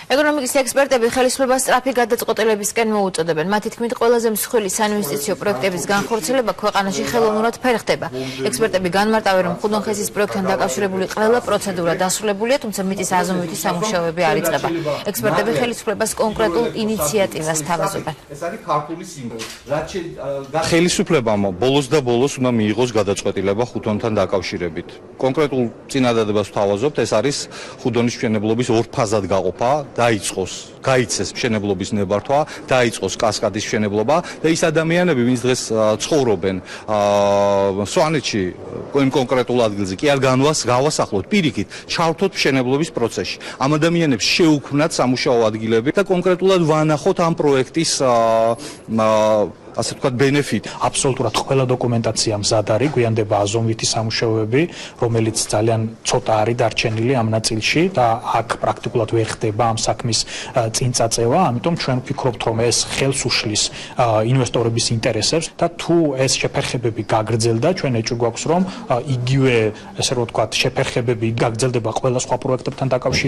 ეკონომიკის ექსპერტები ხელისუფლებას სწრაფი გადაწყვეტილებისკენ მოუწოდებენ. მათი თქმით, ყველაზე მსხვილი საინვესტიციო პროექტების განხორციელება ქვეყანაში ხელოვნურად ვერ ხდება. ექსპერტები განმარტავენ, რომ ხუდონხესის პროექტთან დაკავშირებული ყველა პროცედურა დასრულებულია, თუმცა მიწის აზომვითი სამუშაოები არ იწყება. ექსპერტები ხელისუფლებას კონკრეტულ ინიციატივას თავაზობენ. ხელისუფლებამ ბოლოს და ბოლოს უნდა მიიღოს გადაწყვეტილება ხუდონთან დაკავშირებით. კონკრეტულ წინადადებას ვთავაზობთ, ეს არის ხუდონის მშენებლობის ორ ფაზად გაყოფა, გაიცეს მშენებლობის ნებართვა, დაიწყოს კასკადის მშენებლობა და ის ადამიანები, ვინც დღეს ცხოვრობენ სვანეთში, კონკრეტულ ადგილზე, კი არ გავასახლოთ, პირიქით, ჩავთოთ მშენებლობის პროცესში. ამ ადამიანებს შეუქმნათ სამუშაო ადგილები და კონკრეტულად ვანახოთ ამ პროექტის ასე ვთქვათ ბენეფიტი. აბსოლუტურად ყველა დოკუმენტაცია მზად არის, გვიანდება აზომვითი სამუშაოები, რომელიც ძალიან ცოტა არის დარჩენილი ამ ნაწილში და აქ პრაქტიკულად ვერ ხდება ამ საქმის წინწაწევა, ამიტომ ჩვენ ვფიქრობთ, რომ ეს ხელს უშლის ინვესტორების ინტერესებს და თუ ეს შეფერხებები გაგრძელდა, ჩვენ ეჭვი გვაქვს, რომ იგივე, ასე რომ ვთქვათ, შეფერხებები გაგრძელდება ყველა სხვა პროექტებთან დაკავშირებით.